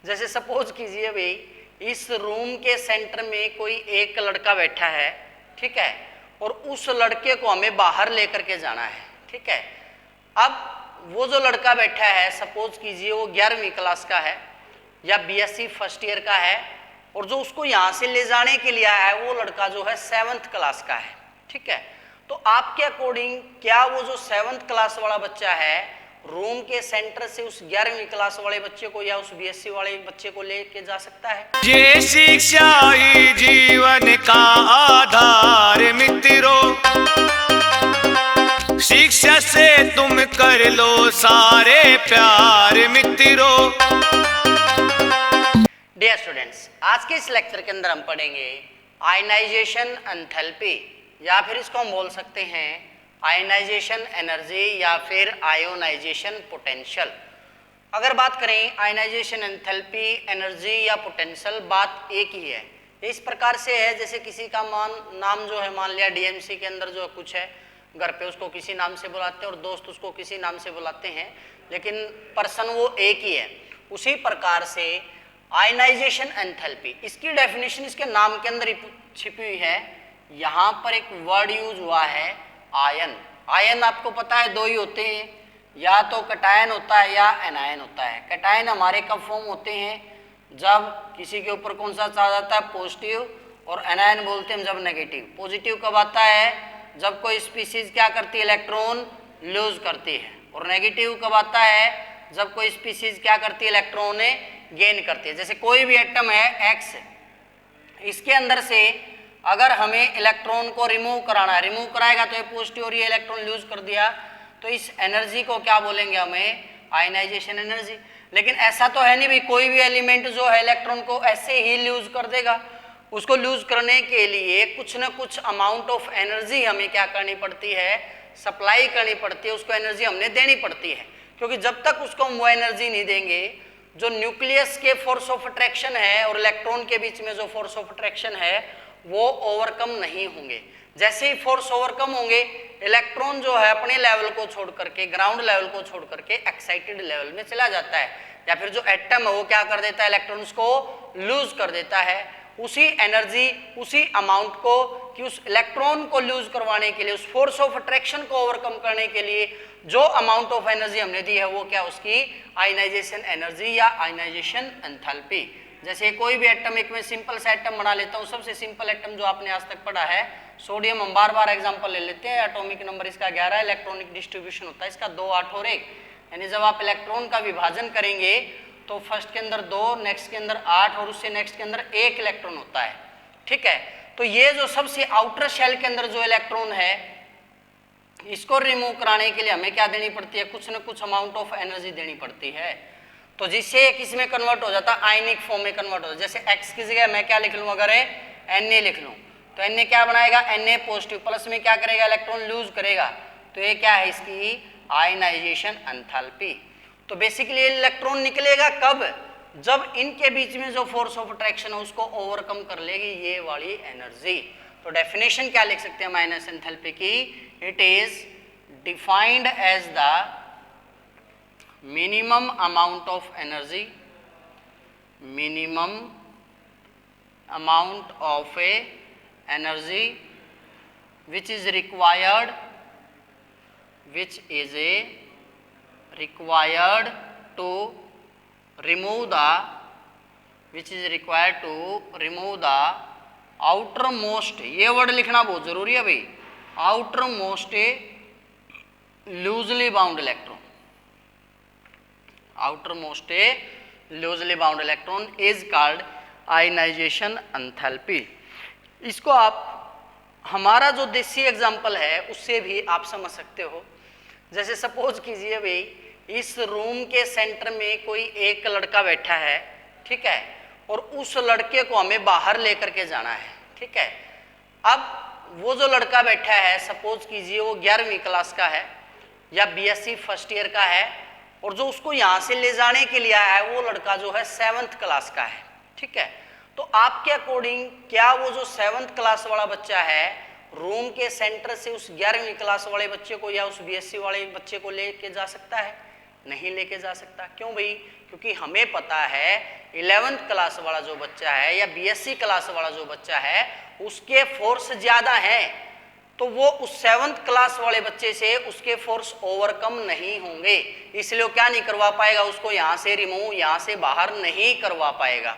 जैसे सपोज कीजिए भाई इस रूम के सेंटर में कोई एक लड़का बैठा है, ठीक है, और उस लड़के को हमें बाहर लेकर के जाना है, ठीक है। अब वो जो लड़का बैठा है सपोज कीजिए वो 11वीं क्लास का है या बीएससी फर्स्ट ईयर का है, और जो उसको यहाँ से ले जाने के लिए आया है वो लड़का जो है 7th क्लास का है, ठीक है। तो आपके अकॉर्डिंग क्या वो जो 7th क्लास वाला बच्चा है रूम के सेंटर से उस 11वीं क्लास वाले बच्चे को या उस बीएससी वाले बच्चे को लेके जा सकता है? ये शिक्षा ही जीवन का आधार मित्रों, शिक्षा से तुम कर लो सारे प्यार मित्रों। डियर स्टूडेंट्स, आज के इस लेक्चर के अंदर हम पढ़ेंगे आयनाइजेशन एंथैल्पी, या फिर इसको हम बोल सकते हैं आयनाइजेशन एनर्जी या फिर आयोनाइजेशन पोटेंशियल। अगर बात करें आयनाइजेशन एंथैल्पी, एनर्जी या पोटेंशियल, बात एक ही है। इस प्रकार से है जैसे किसी का नाम जो है मान लिया डीएमसी के अंदर जो कुछ है, घर पे उसको किसी नाम से बुलाते हैं और दोस्त उसको किसी नाम से बुलाते हैं, लेकिन पर्सन वो एक ही है। उसी प्रकार से आयनाइजेशन एंथैल्पी, इसकी डेफिनेशन इसके नाम के अंदर छिपी हुई है। यहाँ पर एक वर्ड यूज हुआ है आयन। आयन आपको पता है दो ही होते हैं, या तो कैटायन होता है या एनायन होता है। कैटायन हमारे कब फॉर्म होते हैं जब किसी के ऊपर कौन सा चार्ज आता है, पॉजिटिव, और एनायन बोलते हैं जब नेगेटिव। पॉजिटिव कब आता है, जब कोई स्पीसीज क्या करती है, इलेक्ट्रॉन लूज करती है, और नेगेटिव कब आता है, जब कोई स्पीसीज क्या करती है, इलेक्ट्रॉन गेन करती है। जैसे कोई भी एटम है एक्स, इसके अंदर से अगर हमें इलेक्ट्रॉन को रिमूव कराना है, रिमूव कराएगा तो ये पॉजिटिव और ये इलेक्ट्रॉन लूज कर दिया, तो इस एनर्जी को क्या बोलेंगे हमें, आयनाइजेशन एनर्जी। लेकिन ऐसा तो है नहीं भाई कोई भी एलिमेंट जो है इलेक्ट्रॉन को ऐसे ही लूज कर देगा। उसको लूज करने के लिए कुछ ना कुछ अमाउंट ऑफ एनर्जी हमें क्या करनी पड़ती है, सप्लाई करनी पड़ती है, उसको एनर्जी हमने देनी पड़ती है। क्योंकि जब तक उसको हम वो एनर्जी नहीं देंगे, जो न्यूक्लियस के फोर्स ऑफ अट्रैक्शन है और इलेक्ट्रॉन के बीच में जो फोर्स ऑफ अट्रैक्शन है वो ओवरकम नहीं होंगे। जैसे ही फोर्स ओवरकम होंगे, इलेक्ट्रॉन जो है अपने लेवल को छोड़ करके, ग्राउंड लेवल को छोड़ करके एक्साइटेड लेवल में चला जाता है, या फिर जो एटम है वो क्या कर देता है, इलेक्ट्रॉन्स को लूज कर देता है। उसी एनर्जी, उसी अमाउंट को कि उस इलेक्ट्रॉन को लूज करवाने के लिए, उस फोर्स ऑफ अट्रैक्शन को ओवरकम करने के लिए जो अमाउंट ऑफ एनर्जी हमने दी है वो क्या, उसकी आयनाइजेशन एनर्जी या आयनाइजेशन एंथैल्पी। जैसे कोई भी एटम, एक मैं सिंपल सा एटम बना लेता हूँ, सबसे सिंपल एटम जो आपने आज तक पढ़ा है सोडियम, हम बार बार एग्जांपल ले लेते हैं। एटॉमिक नंबर इसका 11, इलेक्ट्रॉनिक डिस्ट्रीब्यूशन होता है इसका 2, 8 और 1। यानी जब आप इलेक्ट्रॉन का विभाजन करेंगे तो फर्स्ट के अंदर 2, नेक्स्ट के अंदर 8 और उससे नेक्स्ट के अंदर 1 इलेक्ट्रॉन होता है, ठीक है। तो ये जो सबसे आउटर शेल के अंदर जो इलेक्ट्रॉन है, इसको रिमूव कराने के लिए हमें क्या देनी पड़ती है, कुछ ना कुछ अमाउंट ऑफ एनर्जी देनी पड़ती है। तो जिससे किस में कन्वर्ट हो जाता है, आयनिक फॉर्म में कन्वर्ट हो जाता है। जैसे एक्स की जगह मैं क्या लिख लूँ, अगर Na लिख लूँ तो Na क्या बनाएगा, Na पॉजिटिव, प्लस में क्या करेगा, इलेक्ट्रॉन लूज करेगा, तो ये क्या है, इसकी आयनाइजेशन एंथैल्पी। तो बेसिकली ये इलेक्ट्रॉन निकलेगा कब, जब इनके बीच में जो फोर्स ऑफ अट्रैक्शन है उसको ओवरकम कर लेगी ये वाली एनर्जी। तो डेफिनेशन क्या लिख सकते हैं आयनाइजेशन एंथैल्पी की, it is defined as the minimum amount of energy, minimum amount of a energy which is required to remove the outermost, ये वर्ड लिखना बहुत जरूरी है भाई, outermost loosely bound electron, outermost a loosely bound electron is called ionization enthalpy। इसको आप हमारा जो देसी एग्जांपल है उससे भी आप समझ सकते हो। जैसे सपोज कीजिए भाई इस रूम के सेंटर में कोई एक लड़का बैठा है, ठीक है, और उस लड़के को हमें बाहर लेकर के जाना है, ठीक है। अब वो जो लड़का बैठा है सपोज कीजिए वो 11वीं क्लास का है या बीएससी फर्स्ट ईयर का है, और जो उसको यहाँ से ले जाने के लिए आया है वो लड़का जो है 7th क्लास का है, ठीक है। तो आपके अकॉर्डिंग क्या वो जो 7th क्लास वाला बच्चा है रूम के सेंटर से उस 11वीं क्लास वाले बच्चे को या उस बीएससी वाले बच्चे को लेके जा सकता है? नहीं लेके जा सकता। क्यों भाई, क्योंकि हमें पता है 11th क्लास वाला जो बच्चा है या बीएससी क्लास वाला जो बच्चा है उसके फोर्स ज्यादा है, तो वो उस 7th क्लास वाले बच्चे से उसके फोर्स ओवरकम नहीं होंगे, इसलिए वो क्या नहीं करवा पाएगा, उसको यहाँ से रिमूव, यहाँ से बाहर नहीं करवा पाएगा।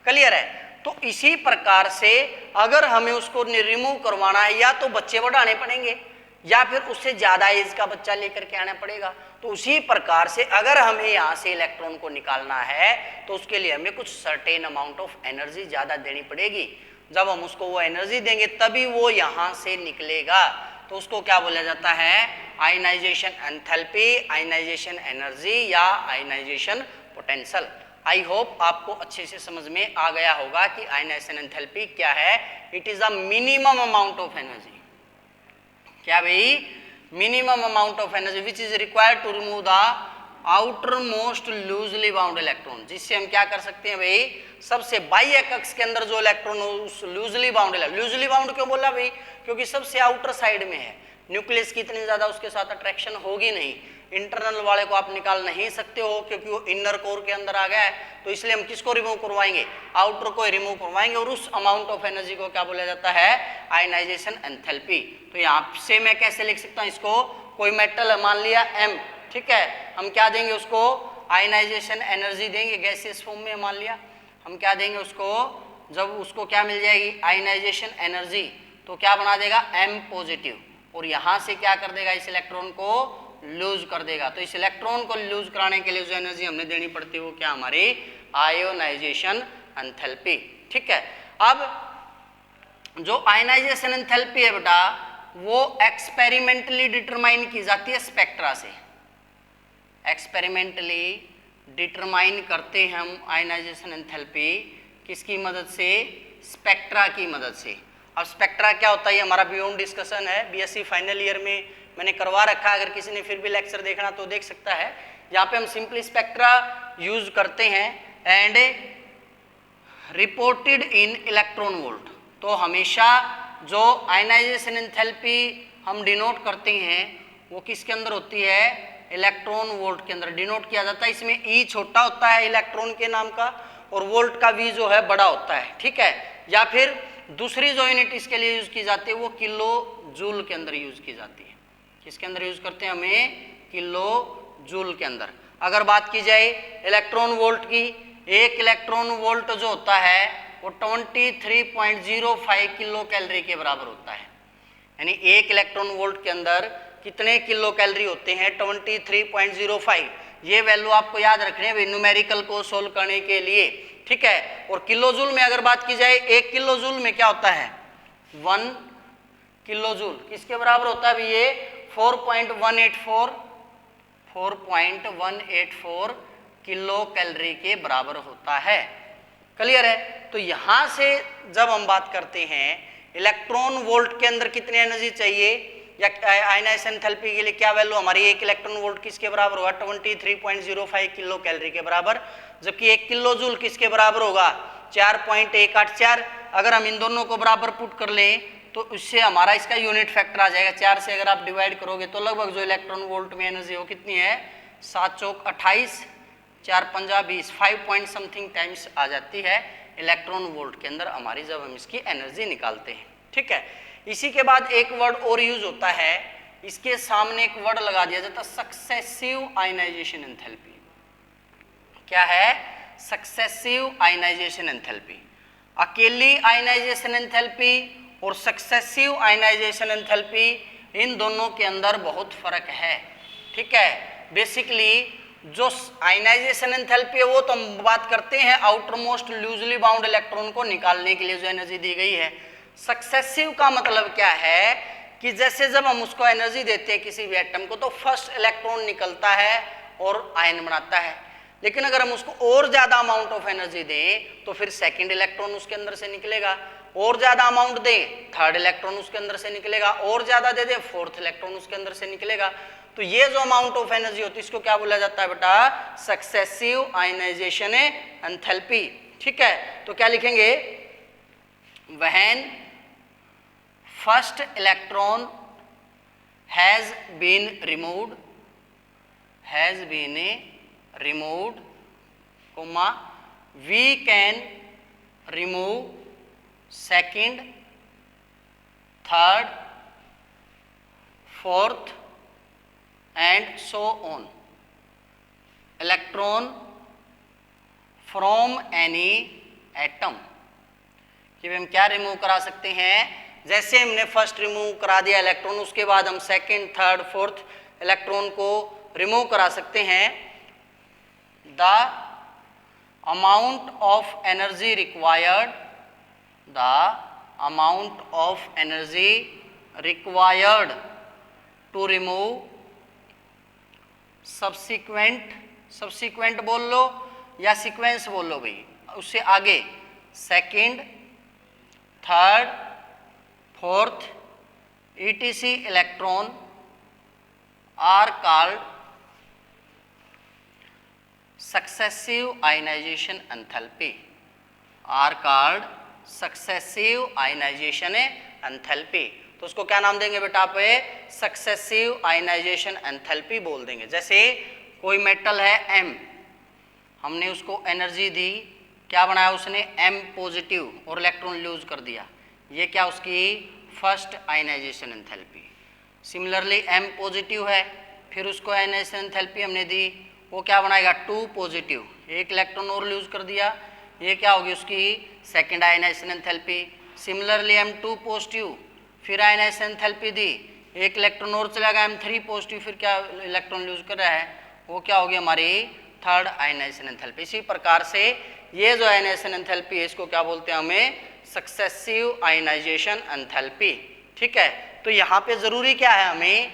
क्लियर है? तो इसी प्रकार से अगर हमें उसको रिमूव करवाना है या तो बच्चे बढ़ाने पड़ेंगे या फिर उससे ज्यादा एज का बच्चा लेकर के आना पड़ेगा। तो उसी प्रकार से अगर हमें यहाँ से इलेक्ट्रॉन को निकालना है तो उसके लिए हमें कुछ सर्टेन अमाउंट ऑफ एनर्जी ज्यादा देनी पड़ेगी। जब हम उसको वो एनर्जी देंगे तभी वो यहाँ से निकलेगा। तो उसको क्या बोला जाता है? आयनाइजेशन एंथैल्पी, आयनाइजेशन एनर्जी या आयनाइजेशन पोटेंशियल। आई होप आपको अच्छे से समझ में आ गया होगा कि आयनाइजेशन एंथैल्पी क्या है। It is the minimum amount of energy. क्या भाई? Minimum amount of energy which is required to remove the outer most loosely bound electron, जिससे हम क्या कर सकते हैं भाई, सबसे बाह्य कक्ष के अंदर जो इलेक्ट्रॉन हो उस लूजली बाउंड, लूजली बाउंड क्यों बोला भाई? क्योंकि सबसे आउटर साइड में है, न्यूक्लियस की इतनी ज्यादा उसके साथ अट्रैक्शन होगी नहीं। इंटरनल वाले को आप निकाल नहीं सकते हो क्योंकि वो इनर कोर के अंदर आ गया है, तो इसलिए हम किसको रिमूव करवाएंगे? आउटर को रिमूव करवाएंगे। और उस अमाउंट ऑफ एनर्जी को क्या बोला जाता है? Ionization enthalpy. तो यहाँ से मैं कैसे लिख सकता हूँ इसको? कोई मेटल है, मान लिया M, ठीक है, हम क्या देंगे उसको? आयनाइजेशन एनर्जी देंगे गैसियस फॉर्म में। मान लिया हम क्या देंगे उसको? जब उसको क्या मिल जाएगी? आयनाइजेशन एनर्जी, तो क्या बना देगा? M पॉजिटिव, और यहाँ से क्या कर देगा? इस इलेक्ट्रॉन को लूज कर देगा। तो इस इलेक्ट्रॉन को लूज कराने के लिए जो एनर्जी हमने देनी पड़ती है वो क्या? हमारी आयोनाइजेशन एंथैल्पी। ठीक है, अब जो आयनाइजेशन एंथैल्पी है बेटा वो एक्सपेरिमेंटली डिटरमाइन की जाती है स्पेक्ट्रा से। एक्सपेरिमेंटली डिटरमाइन करते हैं हम आयनाइजेशन एंथैल्पी किसकी मदद से? स्पेक्ट्रा की मदद से। अब स्पेक्ट्रा क्या होता है? हमारा बियॉन्ड डिस्कशन है, बीएससी फाइनल ईयर में मैंने करवा रखा है, अगर किसी ने फिर भी लेक्चर देखना तो देख सकता है। यहाँ पे हम सिंपली स्पेक्ट्रा यूज करते हैं and reported in electron volt. तो हमेशा जो आयनाइजेशन एंथैल्पी हम डिनोट करते हैं वो किसके अंदर होती है? इलेक्ट्रॉन वोल्ट के अंदर डिनोट किया जाता है। इसमें ई छोटा होता है इलेक्ट्रॉन के नाम का और वोल्ट का वी जो है बड़ा होता है। ठीक है, या फिर दूसरी जो यूनिट इसके लिए यूज की जाती है वो किलो जूल के अंदर यूज की जाती है। किसके अंदर यूज करते हैं? हमें किलो जूल के अंदर। अगर बात की जाए इलेक्ट्रॉन वोल्ट की, एक इलेक्ट्रॉन वोल्ट जो होता है वो 23.05 किलो कैलोरी के बराबर होता है। यानी एक इलेक्ट्रॉन वोल्ट के अंदर कितने किलो कैलोरी होते हैं? 23.05। ये वैल्यू आपको याद रखनी है न्यूमेरिकल को सोल्व करने के लिए। ठीक है, और किलो जूल में अगर बात की जाए, एक किलो जूल में क्या होता है? 1 किलो जूल किसके बराबर होता है? अभी ये 4.184 किलो कैलोरी के बराबर होता है। क्लियर है? तो यहां से जब हम बात करते हैं इलेक्ट्रॉन वोल्ट के अंदर कितनी एनर्जी चाहिए या आयनाइजेशन एंथैल्पी के लिए क्या वैल्यू हमारी? एक इलेक्ट्रॉन वोल्ट किसके बराबर होगा? 23.05 किलो कैलोरी के बराबर। जबकि एक किलो जूल किसके बराबर होगा? 4.184। अगर हम इन दोनों को बराबर पुट कर लें तो उससे हमारा इसका यूनिट फैक्टर आ जाएगा। 4 से अगर आप डिवाइड करोगे तो लगभग जो इलेक्ट्रॉन वोल्ट में एनर्जी हो कितनी है? 7 चौक 28, 4 पंजा 20, 5 पॉइंट समथिंग टाइम्स आ जाती है इलेक्ट्रॉन वोल्ट के अंदर हमारी, जब हम इसकी एनर्जी निकालते हैं। ठीक है, इसी के बाद एक वर्ड और यूज होता है, इसके सामने एक वर्ड लगा दिया जाता है सक्सेसिव आयनाइजेशन एंथैल्पी। क्या है? Successive ionization enthalpy. अकेली आयनाइजेशन एंथैल्पी और सक्सेसिव आयनाइजेशन एंथैल्पी, इन दोनों के अंदर बहुत फर्क है। ठीक है, बेसिकली जो आयनाइजेशन एंथैल्पी है वो तो हम बात करते हैं outer most loosely bound electron को निकालने के लिए जो एनर्जी दी गई है। सक्सेसिव का मतलब क्या है कि जैसे जब हम उसको एनर्जी देते हैं किसी भी एटम को तो फर्स्ट इलेक्ट्रॉन निकलता है और आयन बनाता है, लेकिन अगर हम उसको और ज्यादा अमाउंट ऑफ एनर्जी दें तो फिर सेकंड इलेक्ट्रॉन उसके अंदर से निकलेगा, और ज्यादा अमाउंट दें थर्ड इलेक्ट्रॉन उसके अंदर से निकलेगा, और ज्यादा दे दें फोर्थ इलेक्ट्रॉन उसके अंदर से निकलेगा। तो ये जो अमाउंट ऑफ एनर्जी होती है इसको क्या बोला जाता है बेटा? Successive ionization enthalpy. ठीक है, तो क्या लिखेंगे? When first electron has been removed comma we can remove second, third, fourth and so on electron from any atom। कि हम क्या रिमूव करा सकते हैं, जैसे हमने फर्स्ट रिमूव करा दिया इलेक्ट्रॉन, उसके बाद हम सेकंड, थर्ड, फोर्थ इलेक्ट्रॉन को रिमूव करा सकते हैं। The amount of energy required, the amount of energy required to remove subsequent बोल लो या सीक्वेंस बोल लो भाई, उससे आगे second, third, fourth ETC electron are called successive ionization enthalpy, are called successive ionization enthalpy. तो उसको क्या नाम देंगे बेटा आप, सक्सेसिव आयनाइजेशन एंथैल्पी बोल देंगे। जैसे कोई मेटल है M, हमने उसको एनर्जी दी, क्या बनाया उसने, M पॉजिटिव और इलेक्ट्रॉन लूज कर दिया, ये क्या उसकी first ionization enthalpy. Similarly M positive है, फिर उसको आयनाइजेशन एंथैल्पी हमने दी, वो क्या बनाएगा 2 पॉजिटिव, एक इलेक्ट्रॉन और लूज कर दिया, ये क्या होगी उसकी second ionization enthalpy. Similarly M2 positive, फिर आयनाइजेशन एंथैल्पी दी, एक इलेक्ट्रॉन और चला गया M3 पॉजिटिव, फिर क्या इलेक्ट्रॉन लूज कर रहा है, वो क्या होगी हमारी थर्ड आयनाइजेशन एंथैल्पी। इसी प्रकार से ये जो आयनाइजेशन एंथैल्पी है इसको क्या बोलते हैं हमें, सक्सेसिव आयनाइजेशन एंथैल्पी। ठीक है, तो यहाँ पे जरूरी क्या है, हमें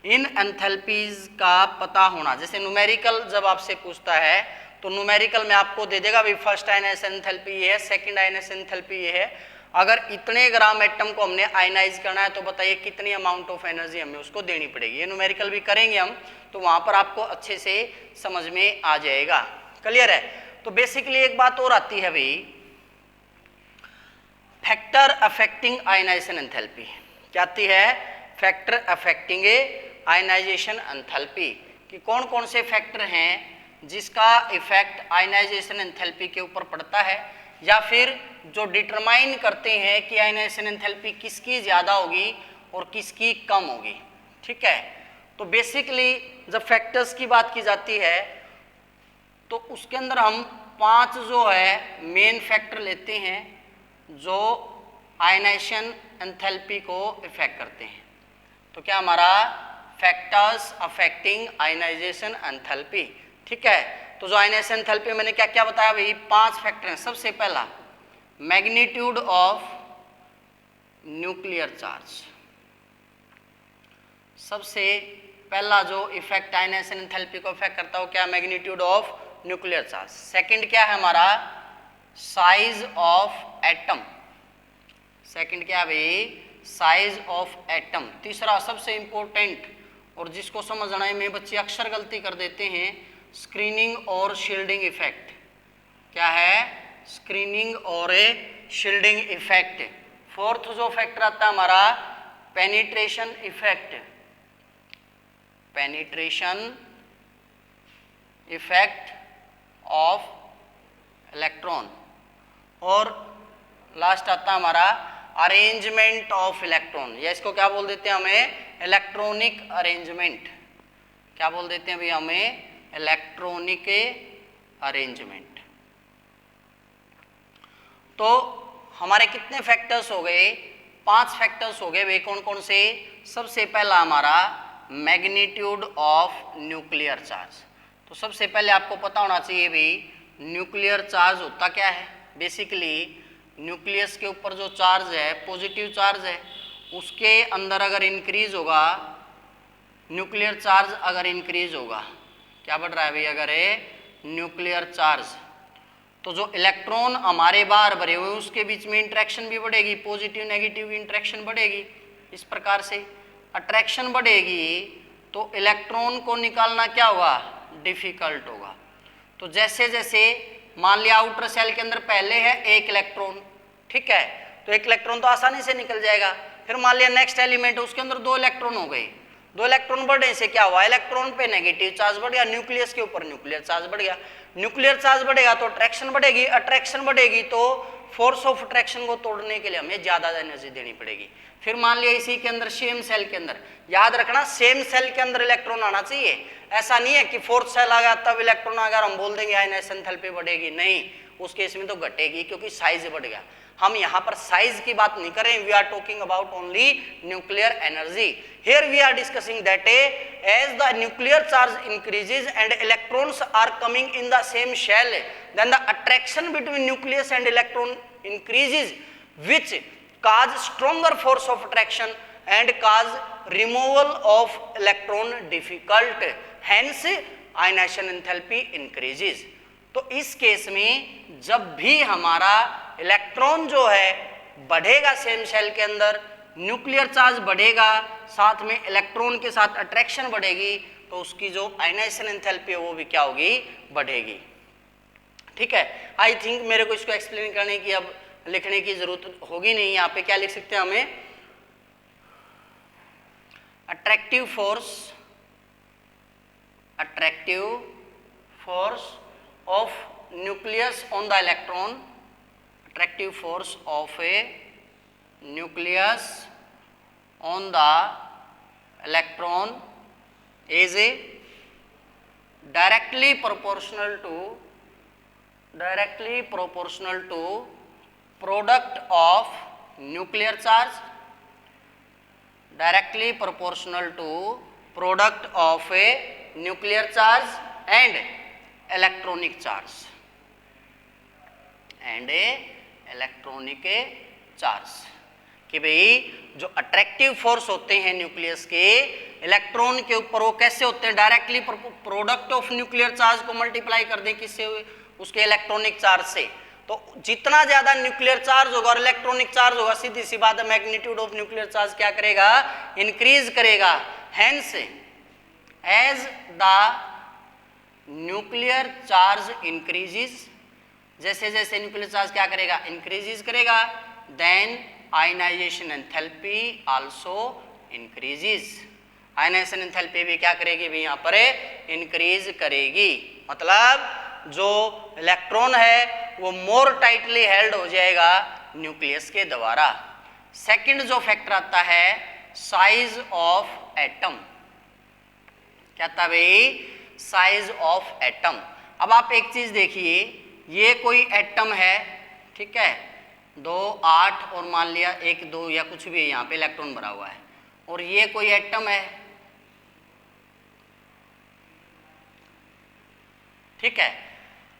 इन एंथैल्पीज का पता होना। जैसे न्यूमेरिकल जब आपसे पूछता है तो न्यूमेरिकल में आपको दे देगा भाई फर्स्ट आयनाइजेशन एंथैल्पी ये है, सेकंड आयनाइजेशन एंथैल्पी ये है, अगर इतने ग्राम एटम को हमने आयनाइज करना है तो बताइए कितनी अमाउंट ऑफ एनर्जी हमें उसको देनी पड़ेगी। ये न्यूमेरिकल भी करेंगे हम, तो वहां पर आपको अच्छे से समझ में आ जाएगा। क्लियर है। तो बेसिकली एक बात और आती है भाई, फैक्टर अफेक्टिंग आयनाइजेशन एंथैल्पी। क्या आती है, फैक्टर अफेक्टिंग आयनाइजेशन एंथैल्पी, कि कौन कौन से फैक्टर हैं जिसका इफेक्ट आयनाइजेशन एंथैल्पी के ऊपर पड़ता है, या फिर जो डिटरमाइन करते हैं कि आयनाइजेशन एंथैल्पी किसकी ज़्यादा होगी और किसकी कम होगी। ठीक है, तो बेसिकली जब फैक्टर्स की बात की जाती है तो उसके अंदर हम 5 जो है मेन फैक्टर लेते हैं जो आयनाइजेशन एंथैल्पी को इफेक्ट करते हैं। तो क्या हमारा फैक्टर्स अफेक्टिंग आयनाइजेशन एंथैल्पी। ठीक है, तो जो आयनाइजेशन एंथैल्पी मैंने क्या क्या बताया भाई, 5 फैक्टर हैं। सबसे पहला मैग्नीट्यूड ऑफ न्यूक्लियर चार्ज, सबसे पहला जो इफेक्ट आयनाइजेशन एंथैल्पी को इफेक्ट करता है वो क्या, magnitude of nuclear charge. Second क्या है हमारा, साइज ऑफ एटम, सेकंड क्या है भाई, साइज ऑफ एटम। तीसरा सबसे इंपॉर्टेंट और जिसको समझने में बच्चे अक्सर गलती कर देते हैं, स्क्रीनिंग और शील्डिंग इफेक्ट। क्या है, स्क्रीनिंग और शील्डिंग इफेक्ट। फोर्थ जो फैक्टर आता है हमारा penetration effect, penetration effect of electron. और लास्ट आता है हमारा अरेंजमेंट ऑफ इलेक्ट्रॉन, या इसको क्या बोल देते हैं हमें, इलेक्ट्रॉनिक अरेंजमेंट। क्या बोल देते हैं भैया हमें, इलेक्ट्रॉनिक अरेंजमेंट। तो हमारे कितने फैक्टर्स हो गए, 5 फैक्टर्स हो गए वे कौन कौन से। सबसे पहला हमारा मैग्नीट्यूड ऑफ न्यूक्लियर चार्ज। तो सबसे पहले आपको पता होना चाहिए भाई न्यूक्लियर चार्ज होता क्या है। बेसिकली न्यूक्लियस के ऊपर जो चार्ज है, पॉजिटिव चार्ज है, उसके अंदर अगर इंक्रीज होगा, न्यूक्लियर चार्ज अगर इंक्रीज होगा, क्या बढ़ रहा है भाई, अगर न्यूक्लियर चार्ज, तो जो इलेक्ट्रॉन हमारे बाहर भरे हुए उसके बीच में इंटरेक्शन भी बढ़ेगी, पॉजिटिव नेगेटिव इंटरेक्शन बढ़ेगी। इस प्रकार से अट्रैक्शन बढ़ेगी तो इलेक्ट्रॉन को निकालना क्या होगा, डिफिकल्ट होगा। तो जैसे जैसे मान लिया आउटर सेल के अंदर पहले है 1 इलेक्ट्रॉन, ठीक है, तो 1 इलेक्ट्रॉन तो आसानी से निकल जाएगा। फिर मान लिया नेक्स्ट एलिमेंट उसके अंदर 2 इलेक्ट्रॉन हो गए, दो इलेक्ट्रॉन बढ़ने से क्या हुआ, इलेक्ट्रॉन पे नेगेटिव चार्ज बढ़ गया, न्यूक्लियस के ऊपर न्यूक्लियर चार्ज बढ़ गया, न्यूक्लियर चार्ज बढ़ेगा तो अट्रैक्शन बढ़ेगी, अट्रैक्शन बढ़ेगी तो फोर्स ऑफ अट्रैक्शन को तोड़ने के लिए हमें ज्यादा एनर्जी देनी पड़ेगी। फिर मान लिया इसी के अंदर सेम सेल के अंदर, याद रखना सेम सेल के अंदर इलेक्ट्रॉन आना चाहिए, ऐसा नहीं है कि फोर्थ सेल आ गया तब इलेक्ट्रॉन आ गया हम बोल देंगे आयनाइजेशन एंथैल्पी बढ़ेगी, नहीं, उस केस में तो घटेगी क्योंकि साइज बढ़ गया। हम यहाँ पर साइज की बात नहीं कर रहे, we are talking about only nuclear energy. Here we are discussing that as the nuclear charge increases and electrons are coming in the same shell, then the attraction between nucleus and electron increases which cause stronger force of attraction and cause removal of electron difficult, hence ionization enthalpy increases। तो इस case में जब भी हमारा electron जो है बढ़ेगा same shell के अंदर, न्यूक्लियर चार्ज बढ़ेगा, साथ में इलेक्ट्रॉन के साथ अट्रैक्शन बढ़ेगी, तो उसकी जो आयनाइजेशन एंथैल्पी है वो भी क्या होगी, बढ़ेगी। ठीक है, आई थिंक मेरे को इसको एक्सप्लेन करने की अब लिखने की जरूरत होगी नहीं। यहाँ पे क्या लिख सकते हैं हमें, attractive force of nucleus on the electron, attractive force of A nucleus on the electron is a directly proportional to product of nuclear charge, directly proportional to product of a nuclear charge and electronic charge, कि भाई जो attractive force होते हैं nucleus के electron के ऊपर, वो कैसे होते हैं, directly product of nuclear charge को मल्टीप्लाई कर दें किससे, उसके इलेक्ट्रॉनिक चार्ज से। तो जितना ज्यादा न्यूक्लियर चार्ज होगा और इलेक्ट्रॉनिक चार्ज होगा, सीधी सी बात है मैग्नीट्यूड ऑफ न्यूक्लियर चार्ज क्या करेगा, इंक्रीज करेगा। Hence as the nuclear charge increases, जैसे जैसे न्यूक्लियर चार्ज क्या करेगा, इंक्रीजेस करेगा, then ionization enthalpy also increases. Ionization enthalpy भी क्या करेगी भी यहाँ पर इंक्रीज करेगी, मतलब जो इलेक्ट्रॉन है वो मोर टाइटली हेल्ड हो जाएगा न्यूक्लियस के द्वारा। सेकंड जो फैक्टर आता है साइज ऑफ एटम, क्या था भाई, साइज ऑफ एटम। अब आप एक चीज देखिए, ये कोई एटम है, ठीक है, 2, 8 और मान लिया 1, 2 या कुछ भी है, यहाँ पे इलेक्ट्रॉन भरा हुआ है, और ये कोई एटम है, ठीक है।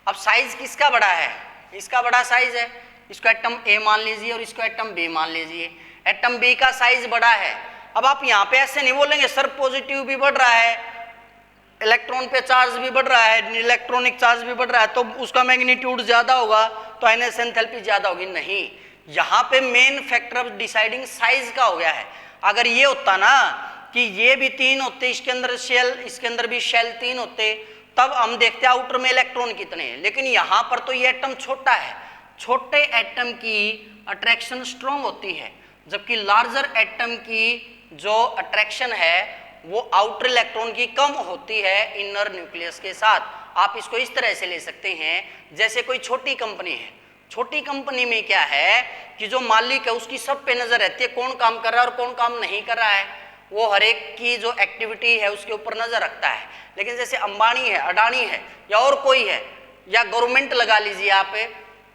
अब साइज किसका बड़ा है, इसका बड़ा साइज है, इसको एटम ए मान लीजिए और इसको एटम बी मान लीजिए, एटम बी का साइज बड़ा है। अब आप यहाँ पे ऐसे नहीं बोलेंगे सर पॉजिटिव भी बढ़ रहा है, इलेक्ट्रॉन पे चार्ज भी बढ़ रहा है, इलेक्ट्रॉनिक चार्ज भी बढ़ रहा है, तो उसका मैग्नीट्यूड ज्यादा होगा तो आयनाइजेशन एंथैल्पी ज्यादा होगी, नहीं। यहाँ पे main factor of deciding size का हो गया है। अगर ये होता ना कि ये भी 3 होते, इसके अंदर शेल, इसके अंदर भी शेल 3 होते, तब हम देखते हैं आउटर में इलेक्ट्रॉन कितने हैं, लेकिन यहाँ पर तो ये एटम छोटा है, छोटे एटम की अट्रैक्शन स्ट्रॉन्ग होती है, जबकि लार्जर एटम की जो अट्रैक्शन है वो आउटर इलेक्ट्रॉन की कम होती है इनर न्यूक्लियस के साथ। आप इसको इस तरह से ले सकते हैं, जैसे कोई छोटी कंपनी है, छोटी कंपनी में क्या है कि जो मालिक है उसकी सब पे नजर रहती है, कौन काम कर रहा है और कौन काम नहीं कर रहा है, वो हर एक की जो एक्टिविटी है उसके ऊपर नजर रखता है। लेकिन जैसे अंबानी है, अडानी है या और कोई है, या गवर्नमेंट लगा लीजिए आप,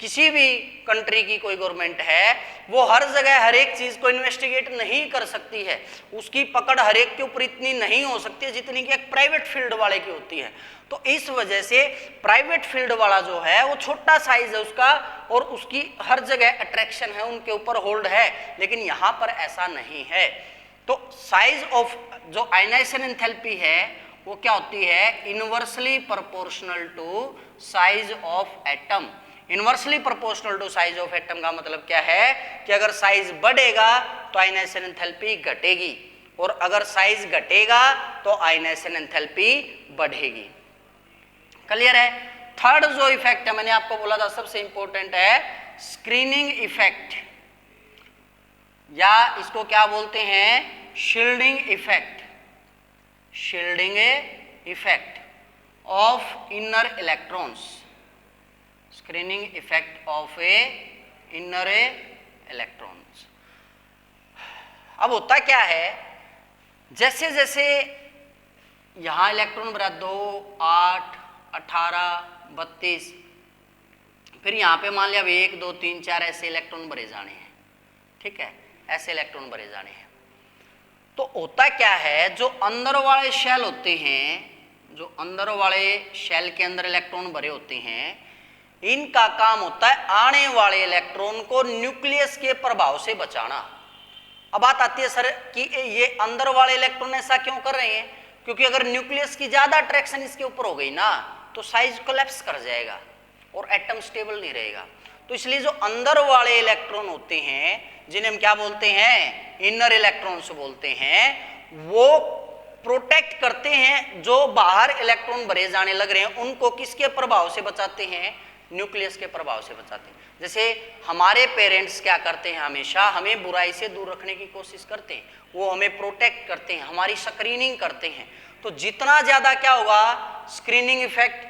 किसी भी कंट्री की कोई गवर्नमेंट है, वो हर जगह हर एक चीज को इन्वेस्टिगेट नहीं कर सकती है, उसकी पकड़ हर एक के ऊपर इतनी नहीं हो सकती है जितनी कि एक प्राइवेट फील्ड वाले की होती है। तो इस वजह से प्राइवेट फील्ड वाला जो है वो छोटा साइज है उसका, और उसकी हर जगह अट्रैक्शन है, उनके ऊपर होल्ड है, लेकिन यहाँ पर ऐसा नहीं है। तो साइज ऑफ जो आयनाइजेशन एंथैल्पी है वो क्या होती है, inversely proportional to size of atom. Inversely proportional to size of atom का मतलब क्या है कि अगर साइज बढ़ेगा तो आयनाइजेशन एंथैल्पी घटेगी, और अगर साइज घटेगा तो आयनाइजेशन एंथैल्पी बढ़ेगी। क्लियर है। थर्ड जो इफेक्ट है, मैंने आपको बोला था सबसे इंपॉर्टेंट है स्क्रीनिंग इफेक्ट, या इसको क्या बोलते हैं, shielding effect. Shielding effect of inner electrons, screening effect of a inner electrons. अब होता क्या है, जैसे जैसे यहां इलेक्ट्रॉन भरा 2, 8, 18, 32, फिर यहाँ पे मान लिया 1, 2, 3, 4 ऐसे इलेक्ट्रॉन भरे जाने हैं, ठीक है, ऐसे इलेक्ट्रॉन भरे जाने हैं। तो होता क्या है, जो अंदर वाले शेल होते हैं, जो अंदर वाले शेल के अंदर इलेक्ट्रॉन भरे होते हैं, इनका काम होता है आने वाले इलेक्ट्रॉन को न्यूक्लियस के प्रभाव से बचाना। अब बात आती है सर कि ये अंदर वाले इलेक्ट्रॉन ऐसा क्यों कर रहे हैं, क्योंकि अगर न्यूक्लियस की ज्यादा अट्रैक्शन इसके ऊपर हो गई ना तो साइज कोलैप्स कर जाएगा और एटम स्टेबल नहीं रहेगा। तो इसलिए जो अंदर वाले इलेक्ट्रॉन होते हैं, जिन्हें हम क्या बोलते हैं, इनर इलेक्ट्रॉन्स बोलते हैं, वो प्रोटेक्ट करते हैं जो बाहर इलेक्ट्रॉन भरे जाने लग रहे हैं उनको किसके प्रभाव से बचाते हैं, न्यूक्लियस के प्रभाव से बचाते हैं। जैसे हमारे पेरेंट्स क्या करते हैं, हमेशा हमें बुराई से दूर रखने की कोशिश करते हैं, वो हमें प्रोटेक्ट करते हैं, हमारी स्क्रीनिंग करते हैं। तो जितना ज्यादा क्या होगा स्क्रीनिंग इफेक्ट,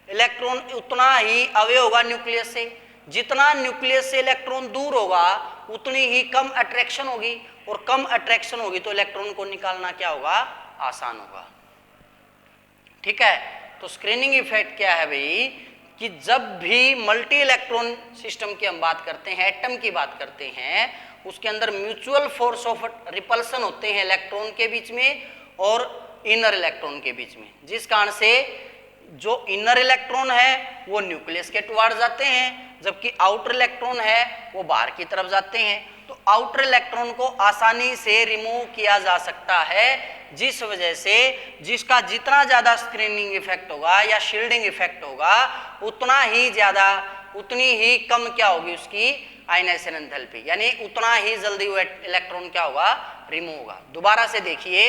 इलेक्ट्रॉन उतना ही अवे होगा न्यूक्लियस से। जितना न्यूक्लियस से इलेक्ट्रॉन दूर होगा उतनी ही कम अट्रैक्शन होगी, और कम अट्रैक्शन होगी तो इलेक्ट्रॉन को निकालना क्या होगा, आसान होगा, ठीक है। तो स्क्रीनिंग इफेक्ट क्या है भाई, कि जब भी मल्टी इलेक्ट्रॉन सिस्टम की हम बात करते हैं, एटम की बात करते हैं, उसके अंदर म्यूचुअल फोर्स ऑफ रिपल्सन होते हैं इलेक्ट्रॉन के बीच में और इनर इलेक्ट्रॉन के बीच में, जिस कारण से जो इनर इलेक्ट्रॉन है वो न्यूक्लियस के टुवार्ड जाते हैं, जबकि आउटर इलेक्ट्रॉन है वो बाहर की तरफ जाते हैं। तो आउटर इलेक्ट्रॉन को आसानी से रिमूव किया जा सकता है, जिस वजह से जिसका जितना ज्यादा स्क्रीनिंग इफेक्ट होगा या शील्डिंग इफेक्ट होगा उतना ही ज्यादा, उतनी ही कम क्या होगी उसकी आयनाइजेशन एंथैल्पी, यानी उतना ही जल्दी वो इलेक्ट्रॉन क्या होगा, रिमूव होगा। दोबारा से देखिए,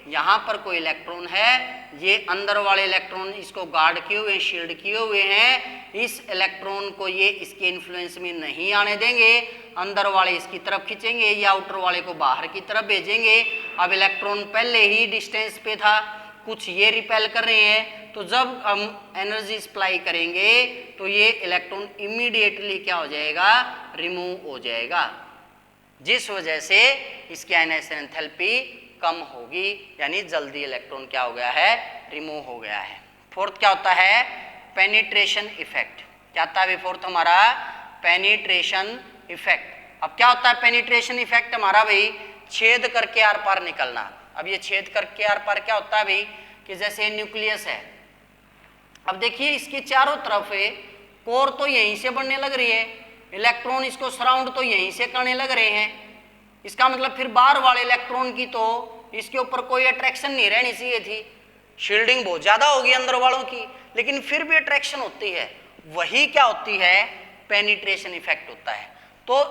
यहाँ पर कोई इलेक्ट्रॉन है, ये अंदर वाले इलेक्ट्रॉन इसको गार्ड किए हुए, शील्ड किए हुए हैं, इस इलेक्ट्रॉन को ये इसके इन्फ्लुएंस में नहीं आने देंगे, अंदर वाले इसकी तरफ खींचेंगे या आउटर वाले को बाहर की तरफ भेजेंगे। अब इलेक्ट्रॉन पहले ही डिस्टेंस पे था, कुछ ये रिपेल कर रहे हैं, तो जब हम एनर्जी सप्लाई करेंगे तो ये इलेक्ट्रॉन इमीडिएटली क्या हो जाएगा, रिमूव हो जाएगा, जिस वजह से इसकी आयनाइजेशन एंथैल्पी कम होगी, यानी जल्दी इलेक्ट्रॉन क्या हो गया है, रिमूव हो गया है। फोर्थ क्या होता है, पेनिट्रेशन इफेक्ट। क्या आता है फोर्थ हमारा, पेनिट्रेशन इफेक्ट। अब क्या होता है पेनिट्रेशन इफेक्ट हमारा भाई, छेद करके आर पार निकलना। अब ये छेद करके आर पार क्या होता है भाई, कि जैसे न्यूक्लियस है, अब देखिए इसके चारों तरफ है, कोर तो यहीं से बनने लग रही है, इलेक्ट्रॉन इसको सराउंड तो यहीं से करने लग रहे हैं, इसका मतलब फिर बाहर वाले इलेक्ट्रॉन की तो इसके ऊपर कोई अट्रैक्शन नहीं रहनी चाहिए थी, शील्डिंग बहुत ज्यादा होगी अंदर वालों की, लेकिन फिर भी अट्रैक्शन होती है, वही क्या होती है, पेनिट्रेशन इफेक्ट होता है। तो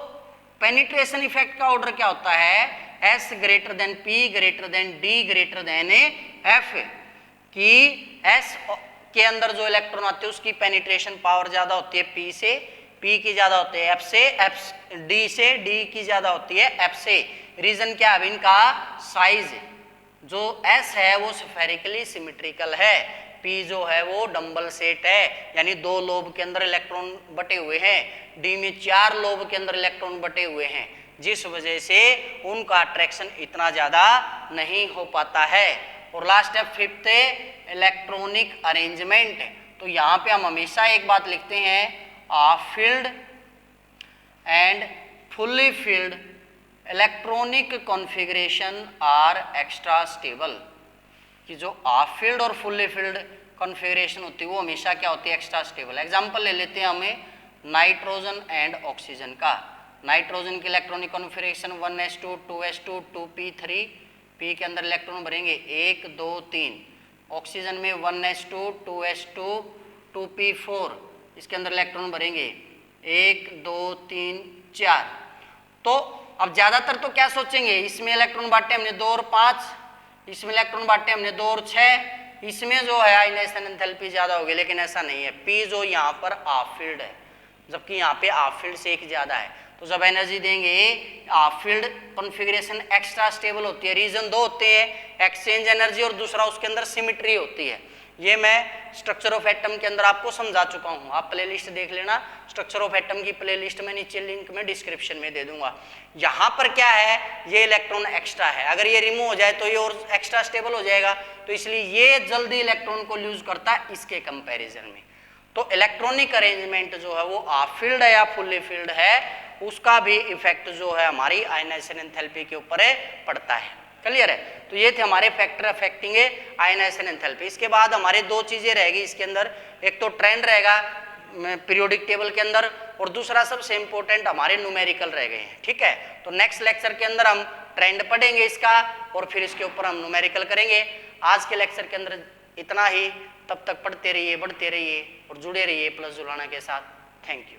पेनिट्रेशन इफेक्ट का ऑर्डर क्या होता है, S greater than P greater than D greater than F, कि S के अंदर जो इलेक्ट्रॉन आते हैं उसकी पेनिट्रेशन पावर ज्यादा होती है P से, P की ज्यादा होती है F से, D से, D की ज्यादा होती है F से। रीजन क्या है इनका, साइज, जो S है वो स्फेरिकली सिमेट्रिकल है, P जो है वो डंबल सेट है, यानी 2 लोब के अंदर इलेक्ट्रॉन बटे हुए हैं, D में 4 लोब के अंदर इलेक्ट्रॉन बटे हुए हैं, जिस वजह से उनका अट्रैक्शन इतना ज्यादा नहीं हो पाता है। और लास्ट है फिफ्थ, इलेक्ट्रॉनिक अरेंजमेंट। तो यहाँ पे हम हमेशा एक बात लिखते हैं, half filled and fully filled electronic configuration are extra stable, कि जो हाफ फील्ड और फुल्ली फील्ड कॉन्फ़िगरेशन होती है वो हमेशा क्या होती है, एक्स्ट्रा स्टेबल। एग्जांपल ले लेते हैं हमें नाइट्रोजन एंड ऑक्सीजन का। नाइट्रोजन की electronic configuration 1s2 2s2 2p3, p के अंदर इलेक्ट्रॉन भरेंगे 1 2 3, ऑक्सीजन में 1s2 2s2 2p4, इसके अंदर इलेक्ट्रॉन भरेंगे 1 2 3 4। तो अब ज्यादातर तो क्या सोचेंगे, इसमें इलेक्ट्रॉन बांटे हमने 2 और 5, इसमें इलेक्ट्रॉन बांटे हमने 2 और 6, इसमें जो है आयनाइजेशन एंथैल्पी ज्यादा होगी, लेकिन ऐसा नहीं है। P जो यहाँ पर हाफ फील्ड है, जबकि यहाँ पे हाफ फील्ड से एक ज्यादा है, तो जब एनर्जी देंगे half field configuration extra stable होती है। रीजन 2 होते हैं, एक्सचेंज एनर्जी और दूसरा उसके अंदर सिमिट्री होती है। ये मैं स्ट्रक्चर ऑफ एटम के अंदर आपको समझा चुका हूँ, आप प्लेलिस्ट देख लेना, स्ट्रक्चर ऑफ एटम की प्लेलिस्ट में नीचे लिंक में डिस्क्रिप्शन में दे दूंगा। यहाँ पर क्या है, ये इलेक्ट्रॉन एक्स्ट्रा है, अगर ये रिमूव हो जाए तो ये और एक्स्ट्रा स्टेबल हो जाएगा, तो इसलिए ये जल्दी इलेक्ट्रॉन को लूज करता है इसके कंपेरिजन में। तो इलेक्ट्रॉनिक अरेंजमेंट जो है वो हाफ फिल्ड है या फुल्ली फिल्ड है, उसका भी इफेक्ट जो है हमारी आयनाइजेशन एंथैल्पी के ऊपर पड़ता है। क्लियर है? तो ये थे हमारे फैक्टर अफेक्टिंग आयनाइजेशन एंथैल्पी। इसके बाद हमारे दो चीजें रहेगी इसके अंदर, एक तो ट्रेंड रहेगा पीरियोडिक टेबल के अंदर, और दूसरा सबसे इंपॉर्टेंट हमारे न्यूमेरिकल रह गए हैं। ठीक है, तो नेक्स्ट लेक्चर के अंदर हम ट्रेंड पढ़ेंगे इसका, और फिर इसके ऊपर हम न्यूमेरिकल करेंगे। आज के लेक्चर के अंदर इतना ही, तब तक पढ़ते रहिए, बढ़ते रहिए और जुड़े रहिए प्लस जुलाना के साथ। Thank you.